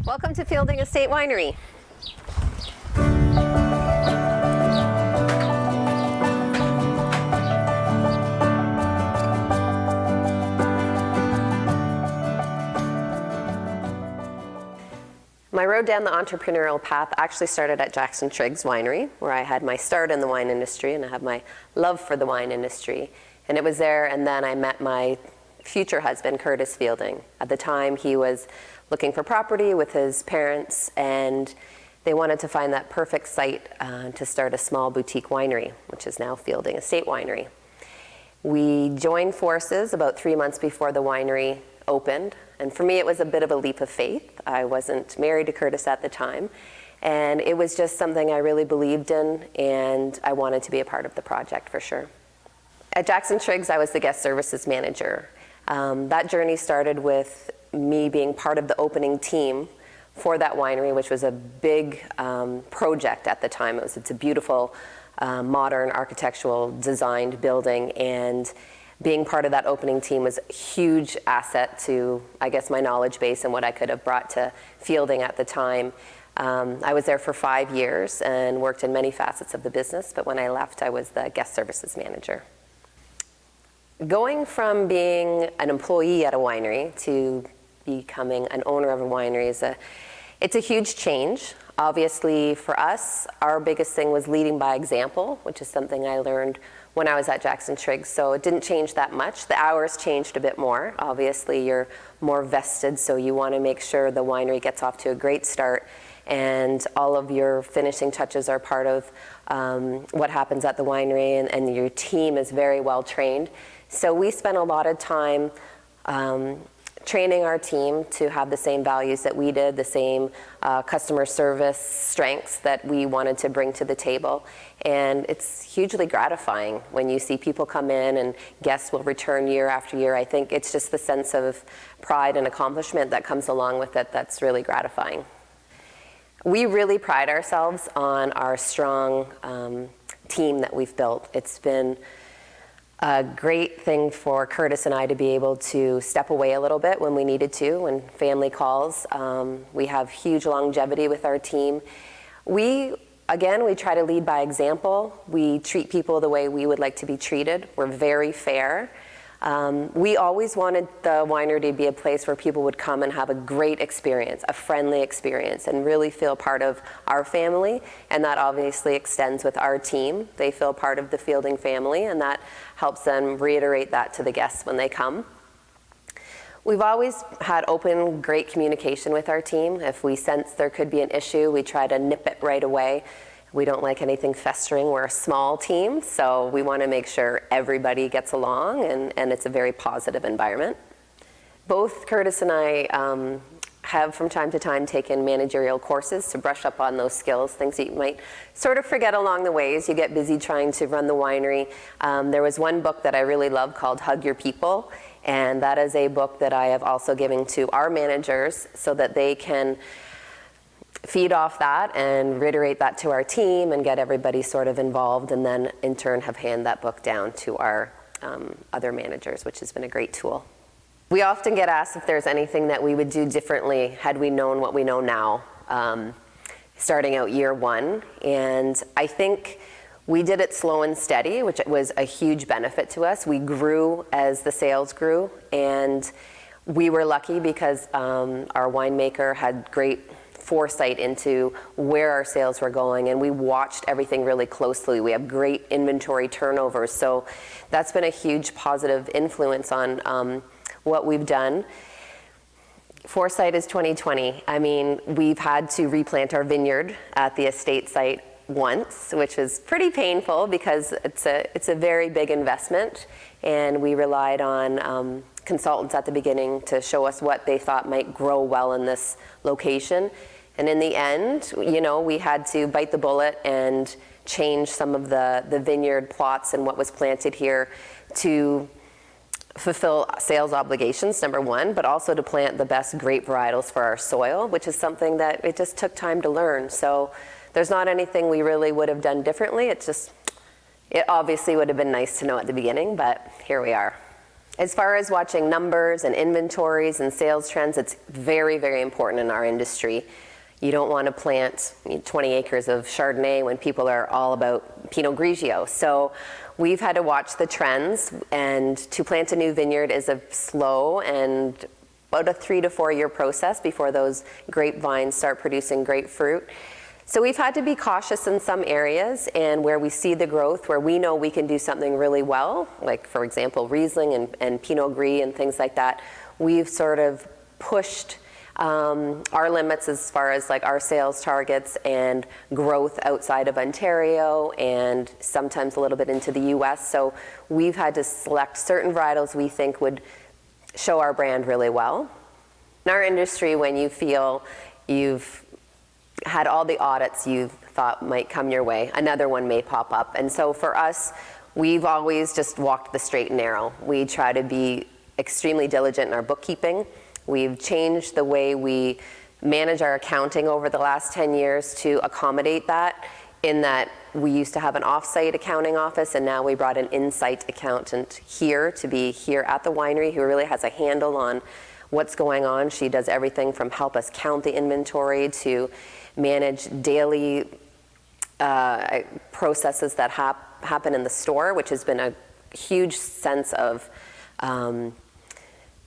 Welcome to Fielding Estate Winery. My road down the entrepreneurial path actually started at Jackson Triggs Winery, where I had my start in the wine industry and I have my love for the wine industry. And it was there, and then I met my future husband, Curtis Fielding. At the time, he was looking for property with his parents, and they wanted to find that perfect site to start a small boutique winery, which is now Fielding Estate Winery. We joined forces about 3 months before the winery opened, and for me it was a bit of a leap of faith. I wasn't married to Curtis at the time, and it was just something I really believed in, and I wanted to be a part of the project for sure. At Jackson Triggs, I was the guest services manager. That journey started with me being part of the opening team for that winery, which was a big project at the time. It's a beautiful, modern architectural designed building, and being part of that opening team was a huge asset to, I guess, my knowledge base and what I could have brought to Fielding at the time. I was there for 5 years and worked in many facets of the business, but when I left, I was the guest services manager. Going from being an employee at a winery to becoming an owner of a winery it's a huge change. Obviously, for us, our biggest thing was leading by example, which is something I learned when I was at Jackson Triggs, so it didn't change that much. The hours changed a bit more. Obviously, you're more vested, so you want to make sure the winery gets off to a great start, and all of your finishing touches are part of what happens at the winery, and your team is very well trained. So we spent a lot of time training our team to have the same values that we did, the same customer service strengths that we wanted to bring to the table. And it's hugely gratifying when you see people come in and guests will return year after year. I think it's just the sense of pride and accomplishment that comes along with it that's really gratifying. We really pride ourselves on our strong team that we've built. It's been a great thing for Curtis and I to be able to step away a little bit when we needed to, when family calls. We have huge longevity with our team. We try to lead by example. We treat people the way we would like to be treated. We're very fair. We always wanted the winery to be a place where people would come and have a great experience, a friendly experience, and really feel part of our family. And that obviously extends with our team. They feel part of the Fielding family, and that helps them reiterate that to the guests when they come. We've always had open, great communication with our team. If we sense there could be an issue, we try to nip it right away. We don't like anything festering. We're a small team, so we want to make sure everybody gets along, and it's a very positive environment. Both Curtis and I have from time to time taken managerial courses to brush up on those skills, things that you might sort of forget along the way as you get busy trying to run the winery. There was one book that I really loved called Hug Your People, and that is a book that I have also given to our managers so that they can feed off that and reiterate that to our team and get everybody sort of involved, and then in turn have hand that book down to our other managers, which has been a great tool. We often get asked if there's anything that we would do differently had we known what we know now, starting out year one. And I think we did it slow and steady, which was a huge benefit to us. We grew as the sales grew, and we were lucky because our winemaker had great foresight into where our sales were going, and we watched everything really closely. We have great inventory turnover, so that's been a huge positive influence on what we've done. Foresight is 2020. I mean, we've had to replant our vineyard at the estate site once, which was pretty painful because it's a very big investment, and we relied on consultants at the beginning to show us what they thought might grow well in this location. And in the end, we had to bite the bullet and change some of the vineyard plots and what was planted here to fulfill sales obligations, number one, but also to plant the best grape varietals for our soil, which is something that it just took time to learn. So there's not anything we really would have done differently. It obviously would have been nice to know at the beginning, but here we are. As far as watching numbers and inventories and sales trends, it's very, very important in our industry. You don't want to plant 20 acres of Chardonnay when people are all about Pinot Grigio. So we've had to watch the trends, and to plant a new vineyard is a slow and about a 3 to 4 year process before those grapevines start producing grapefruit. So we've had to be cautious in some areas, and where we see the growth, where we know we can do something really well, like for example Riesling and Pinot Gris and things like that, we've sort of pushed our limits as far as like our sales targets and growth outside of Ontario and sometimes a little bit into the US. So we've had to select certain varietals we think would show our brand really well. In our industry, when you feel you've had all the audits you thought might come your way, another one may pop up. And so for us, we've always just walked the straight and narrow. We try to be extremely diligent in our bookkeeping. We've changed the way we manage our accounting over the last 10 years to accommodate that, in that we used to have an off-site accounting office, and now we brought an in-site accountant here to be here at the winery, who really has a handle on what's going on. She does everything from help us count the inventory to manage daily processes that happen in the store, which has been a huge sense of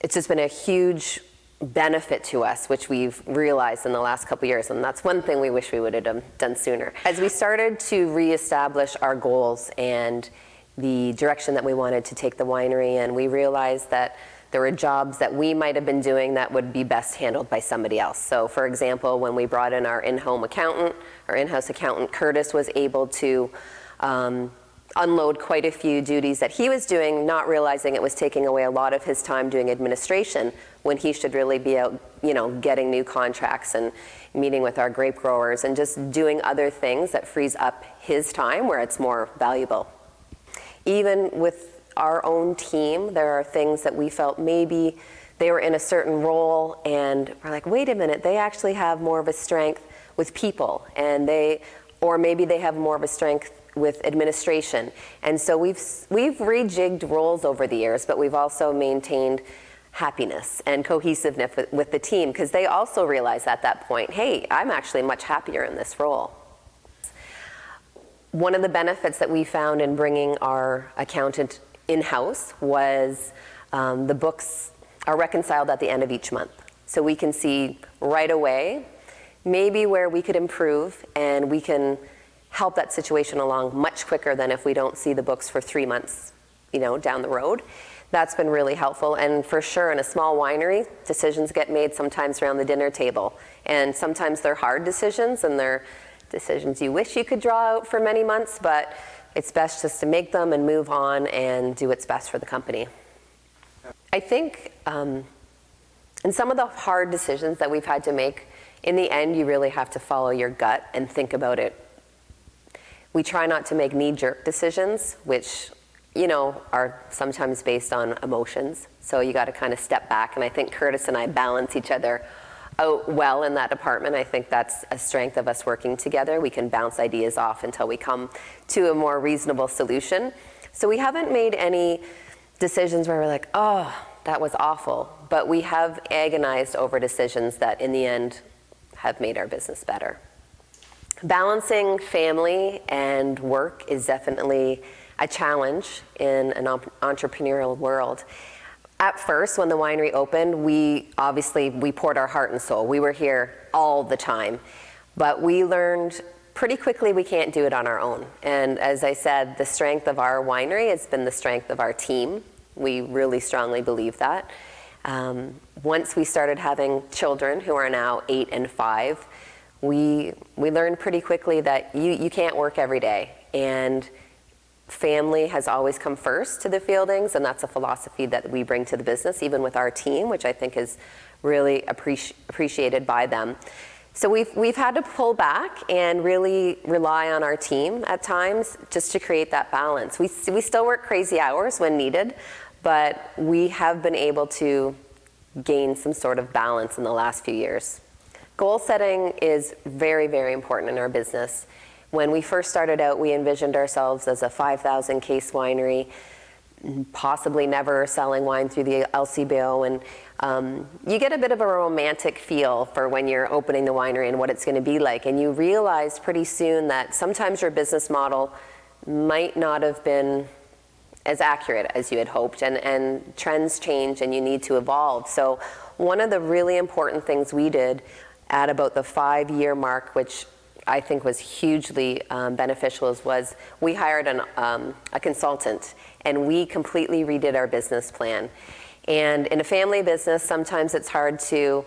it's just been a huge benefit to us, which we've realized in the last couple of years, and that's one thing we wish we would have done sooner. As we started to reestablish our goals and the direction that we wanted to take the winery in, we realized that there were jobs that we might have been doing that would be best handled by somebody else. So for example, when we brought in our in-house accountant, Curtis was able to unload quite a few duties that he was doing, not realizing it was taking away a lot of his time doing administration, when he should really be out, getting new contracts and meeting with our grape growers and just doing other things that frees up his time where it's more valuable. Even with our own team, there are things that we felt maybe they were in a certain role, and we're like, wait a minute, they actually have more of a strength with people, or maybe they have more of a strength with administration. And so we've rejigged roles over the years, but we've also maintained happiness and cohesiveness with the team, because they also realize at that point, hey, I'm actually much happier in this role. One of the benefits that we found in bringing our accountant in-house was the books are reconciled at the end of each month. So we can see right away maybe where we could improve, and we can help that situation along much quicker than if we don't see the books for 3 months, down the road. That's been really helpful. And for sure, in a small winery, decisions get made sometimes around the dinner table. And sometimes they're hard decisions, and they're decisions you wish you could draw out for many months, but it's best just to make them and move on and do what's best for the company. I think in some of the hard decisions that we've had to make, in the end, you really have to follow your gut and think about it. We try not to make knee-jerk decisions, which, are sometimes based on emotions. So you got to kind of step back, and I think Curtis and I balance each other out well in that department. I think that's a strength of us working together. We can bounce ideas off until we come to a more reasonable solution. So we haven't made any decisions where we're like, oh, that was awful. But we have agonized over decisions that in the end have made our business better. Balancing family and work is definitely a challenge in an entrepreneurial world. At first, when the winery opened, we poured our heart and soul. We were here all the time. But we learned pretty quickly we can't do it on our own. And as I said, the strength of our winery has been the strength of our team. We really strongly believe that. Once we started having children, who are now 8 and 5, we learned pretty quickly that you can't work every day, and family has always come first to the Fieldings, and that's a philosophy that we bring to the business, even with our team, which I think is really appreciated by them. So we've had to pull back and really rely on our team at times just to create that balance. We still work crazy hours when needed, but we have been able to gain some sort of balance in the last few years. Goal setting is very, very important in our business. When we first started out, we envisioned ourselves as a 5,000 case winery. possibly never selling wine through the LCBO, and you get a bit of a romantic feel for when you're opening the winery and what it's going to be like, and you realize pretty soon that sometimes your business model might not have been as accurate as you had hoped, and trends change and you need to evolve. So one of the really important things we did at about the 5-year mark, which I think was hugely beneficial, was we hired a consultant, and we completely redid our business plan. And in a family business, sometimes it's hard to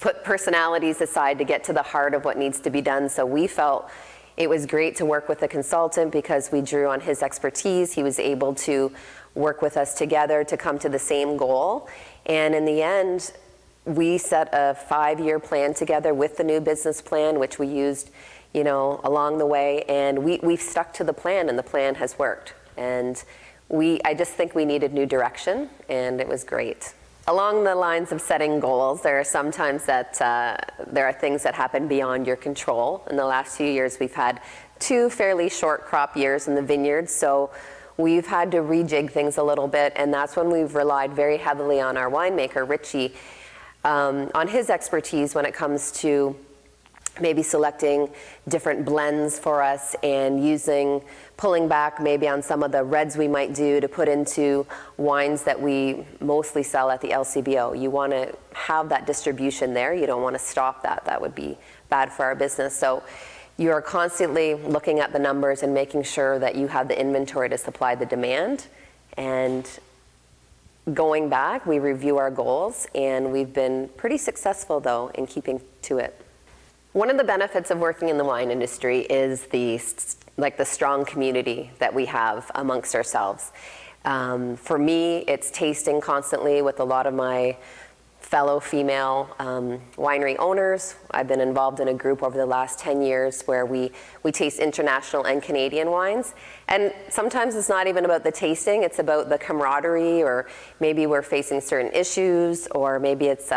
put personalities aside to get to the heart of what needs to be done. So we felt it was great to work with a consultant because we drew on his expertise. He was able to work with us together to come to the same goal. And in the end, we set a 5-year plan together with the new business plan, which we used, along the way. And we've stuck to the plan, and the plan has worked. And I just think we needed new direction, and it was great. Along the lines of setting goals, there are sometimes that there are things that happen beyond your control. In the last few years, we've had 2 fairly short crop years in the vineyard, so we've had to rejig things a little bit, and that's when we've relied very heavily on our winemaker, Richie, on his expertise when it comes to maybe selecting different blends for us and pulling back maybe on some of the reds we might do to put into wines that we mostly sell at the LCBO. You want to have that distribution there. You don't want to stop that. That would be bad for our business. So you're constantly looking at the numbers and making sure that you have the inventory to supply the demand. And going back, we review our goals, and we've been pretty successful, though, in keeping to it. One of the benefits of working in the wine industry is the strong community that we have amongst ourselves. For me, it's tasting constantly with a lot of my fellow female winery owners. I've been involved in a group over the last 10 years where we taste international and Canadian wines. And sometimes it's not even about the tasting, it's about the camaraderie, or maybe we're facing certain issues, or maybe it's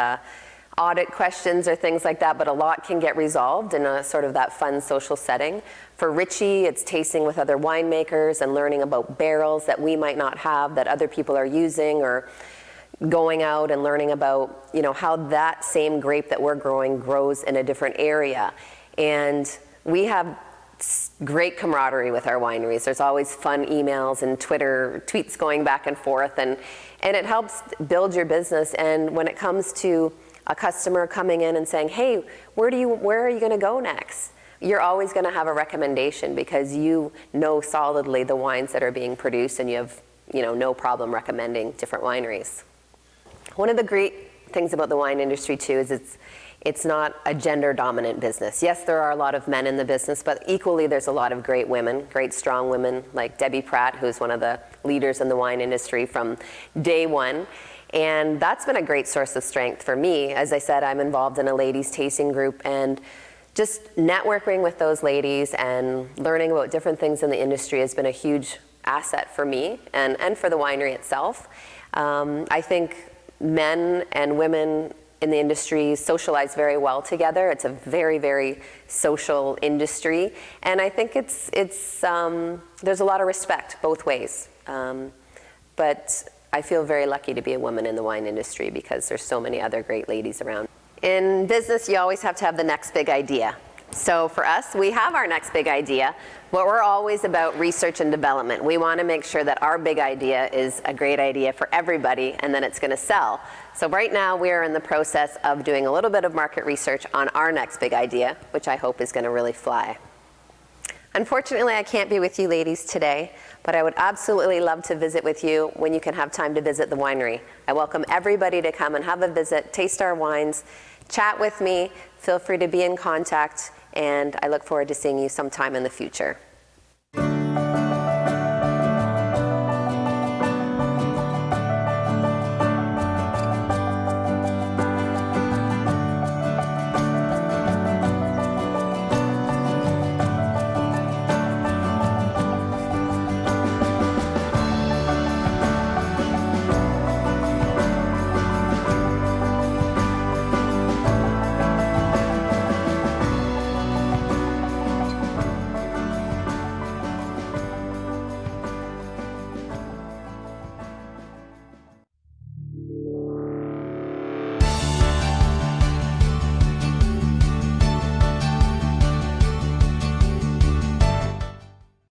audit questions or things like that, but a lot can get resolved in a sort of that fun social setting. For Richie, it's tasting with other winemakers and learning about barrels that we might not have that other people are using, or going out and learning about, how that same grape that we're growing grows in a different area. And we have great camaraderie with our wineries. There's always fun emails and Twitter tweets going back and forth, and it helps build your business. And when it comes to a customer coming in and saying, hey, where are you going to go next? You're always going to have a recommendation because you know solidly the wines that are being produced, and you have no problem recommending different wineries. One of the great things about the wine industry too is it's not a gender dominant business. Yes, there are a lot of men in the business, but equally there's a lot of great women, great strong women like Debbie Pratt, who's one of the leaders in the wine industry from day one. And that's been a great source of strength for me. As I said, I'm involved in a ladies tasting group, and just networking with those ladies and learning about different things in the industry has been a huge asset for me and for the winery itself. I think men and women in the industry socialize very well together. It's a very, very social industry, and I think it's there's a lot of respect both ways. But I feel very lucky to be a woman in the wine industry because there's so many other great ladies around. In business, you always have to have the next big idea. So for us, we have our next big idea, but we're always about research and development. We want to make sure that our big idea is a great idea for everybody, and then it's going to sell. So right now, we are in the process of doing a little bit of market research on our next big idea, which I hope is going to really fly. Unfortunately, I can't be with you ladies today, but I would absolutely love to visit with you when you can have time to visit the winery. I welcome everybody to come and have a visit, taste our wines, chat with me. Feel free to be in contact, and I look forward to seeing you sometime in the future.